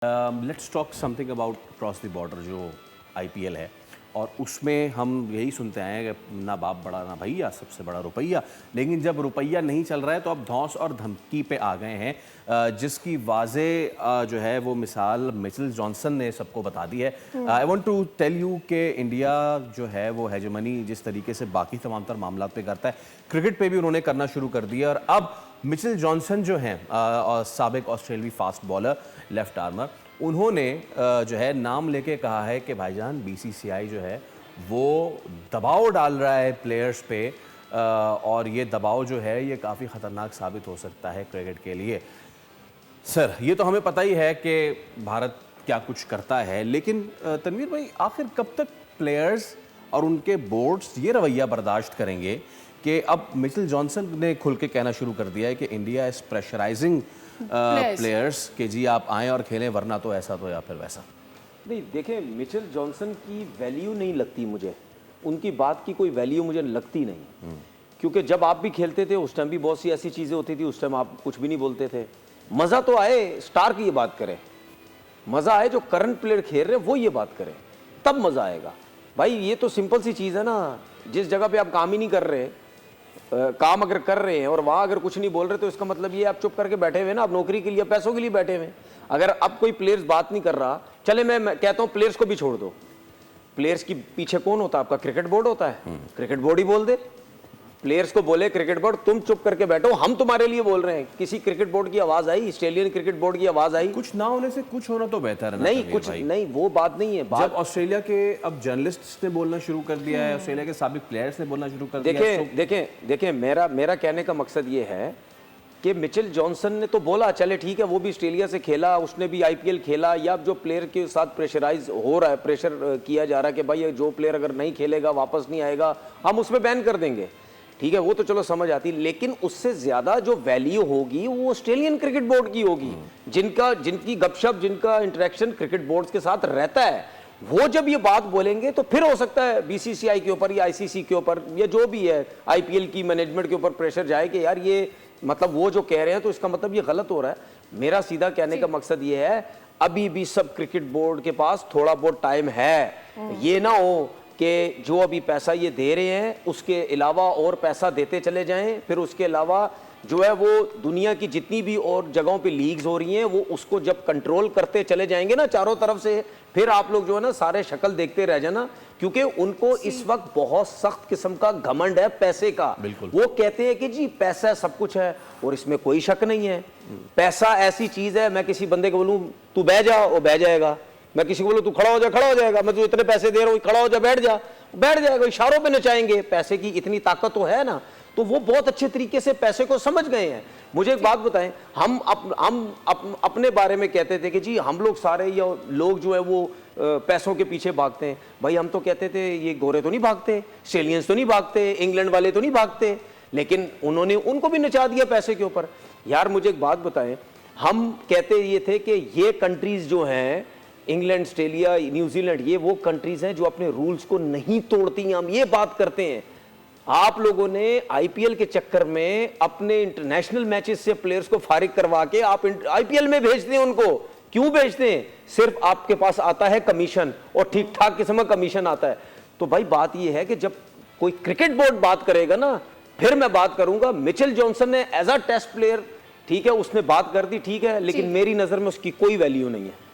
Let's talk something about cross the border जो IPL है और उसमें हम यही सुनते आए हैं कि ना बाप बड़ा ना भैया, सबसे बड़ा रुपया। लेकिन जब रुपया नहीं चल रहा है तो अब धौंस और धमकी पे आ गए हैं, जिसकी वाजे जो है वो मिसाल मिचेल जॉनसन ने सबको बता दी है। I want to tell you कि इंडिया जो है वो हेजेमनी जिस तरीके से बाकी तमाम तर मामला पे करता है, क्रिकेट पे भी उन्होंने करना शुरू कर दिया। और अब मिचेल जॉनसन जो हैं साबिक ऑस्ट्रेलियाई फास्ट बॉलर, लेफ्ट आर्मर, उन्होंने जो है नाम लेके कहा है कि भाईजान बीसीसीआई जो है वो दबाव डाल रहा है प्लेयर्स पे, और ये दबाव जो है ये काफ़ी ख़तरनाक साबित हो सकता है क्रिकेट के लिए। सर, ये तो हमें पता ही है कि भारत क्या कुछ करता है, लेकिन तनवीर भाई, आखिर कब तक प्लेयर्स और उनके बोर्ड्स ये रवैया बर्दाश्त करेंगे कि अब मिचेल जॉनसन ने खुल के कहना शुरू कर दिया है कि इंडिया इज प्रेशराइजिंग प्लेयर्स कि जी आप आएँ और खेलें, वरना तो ऐसा तो या फिर वैसा। नहीं, देखें, मिचेल जॉनसन की वैल्यू नहीं लगती मुझे, उनकी बात की कोई वैल्यू मुझे लगती नहीं। क्योंकि जब आप भी खेलते थे उस टाइम भी बहुत सी ऐसी चीज़ें होती थी, उस टाइम आप कुछ भी नहीं बोलते थे। मज़ा तो आए स्टार की ये बात करें, मज़ा आए जो करंट प्लेयर खेल रहे वो ये बात करें, तब मज़ा आएगा। भाई ये तो सिंपल सी चीज़ है ना, जिस जगह पे आप काम ही नहीं कर रहे, काम अगर कर रहे हैं और वहाँ अगर कुछ नहीं बोल रहे तो इसका मतलब ये आप चुप करके बैठे हुए ना, आप नौकरी के लिए पैसों के लिए बैठे हुए। अगर अब कोई प्लेयर्स बात नहीं कर रहा, चले मैं कहता हूँ प्लेयर्स को भी छोड़ दो, प्लेयर्स की पीछे कौन होता है? आपका क्रिकेट बोर्ड होता है। क्रिकेट बोर्ड ही बोल दे, प्लेयर्स को बोले क्रिकेट बोर्ड तुम चुप करके बैठो, हम तुम्हारे लिए बोल रहे हैं। किसी क्रिकेट बोर्ड की आवाज आई, ऑस्ट्रेलियन क्रिकेट बोर्ड की आवाज आई? कुछ ना होने से कुछ होना तो बेहतर है। नहीं, कुछ नहीं, वो बात नहीं है। जब ऑस्ट्रेलिया के अब जर्नलिस्ट्स ने बोलना शुरू कर दिया है, ऑस्ट्रेलिया के साबिक प्लेयर्स ने बोलना शुरू कर दिया है। देखें, मेरा कहने का मकसद ये है कि मिचेल जॉनसन ने तो बोला, चले ठीक है, वो भी ऑस्ट्रेलिया से खेला, उसने भी आईपीएल खेला, या जो प्लेयर के साथ प्रेशराइज हो रहा है, प्रेशर किया जा रहा है कि भाई जो प्लेयर अगर नहीं खेलेगा, वापस नहीं आएगा, हम उसमें बैन कर देंगे, ठीक है, वो तो चलो समझ आती। लेकिन उससे ज्यादा जो वैल्यू होगी वो ऑस्ट्रेलियन क्रिकेट बोर्ड की होगी, जिनकी गपशप, जिनका इंटरेक्शन क्रिकेट बोर्ड के साथ रहता है। वो जब ये बात बोलेंगे तो फिर हो सकता है बीसीसीआई के ऊपर या आईसीसी के ऊपर या जो भी है आईपीएल की मैनेजमेंट के ऊपर प्रेशर जाए कि यार ये मतलब वो जो कह रहे हैं तो इसका मतलब ये गलत हो रहा है। मेरा सीधा कहने का मकसद ये है, अभी भी सब क्रिकेट बोर्ड के पास थोड़ा बहुत टाइम है। ये ना हो कि जो अभी पैसा ये दे रहे हैं उसके अलावा और पैसा देते चले जाएं, फिर उसके अलावा जो है वो दुनिया की जितनी भी और जगहों पे लीग्स हो रही हैं वो उसको जब कंट्रोल करते चले जाएंगे ना चारों तरफ से, फिर आप लोग जो है ना सारे शक्ल देखते रह जाना। क्योंकि उनको इस वक्त बहुत सख्त किस्म का घमंड है पैसे का। वो कहते हैं कि जी पैसा सब कुछ है, और इसमें कोई शक नहीं है। पैसा ऐसी चीज है, मैं किसी बंदे को बोलूं तू बह जा, वो बह जाएगा। मैं किसी को बोलूं तू खड़ा हो जा, खड़ा हो जाएगा। मैं तुझे इतने पैसे दे रहा हूं, खड़ा हो जा, बैठ जा, बैठ जाएगा। इशारों पे नचाएंगे। पैसे की इतनी ताकत तो है ना, तो वो बहुत अच्छे तरीके से पैसे को समझ गए हैं। मुझे एक बात बताएं, हम अपने बारे में कहते थे कि जी हम लोग सारे या लोग जो है वो पैसों के पीछे भागते हैं। भाई हम तो कहते थे ये गोरे तो नहीं भागते, ऑस्ट्रेलियंस तो नहीं भागते, इंग्लैंड वाले तो नहीं भागते, लेकिन उन्होंने उनको भी नचा दिया पैसे के ऊपर। यार मुझे एक बात बताएं, हम कहते ये थे कि ये कंट्रीज जो हैं, इंग्लैंड, ऑस्ट्रेलिया, न्यूजीलैंड, ये वो कंट्रीज हैं जो अपने रूल्स को नहीं तोड़ती। हम ये बात करते हैं। आप लोगों ने आईपीएल के चक्कर में अपने इंटरनेशनल मैचेस से प्लेयर्स को फारिग करवा के आप आईपीएल में भेजते हैं उनको। क्यों भेजते हैं? सिर्फ आपके पास आता है कमीशन, और ठीक ठाक किस्म का कमीशन आता है। तो भाई बात यह है कि जब कोई क्रिकेट बोर्ड बात करेगा ना, फिर मैं बात करूंगा। मिचेल जॉनसन ने एज अ टेस्ट प्लेयर, ठीक है, उसने बात कर दी, ठीक है, लेकिन मेरी नजर में उसकी कोई वैल्यू नहीं है।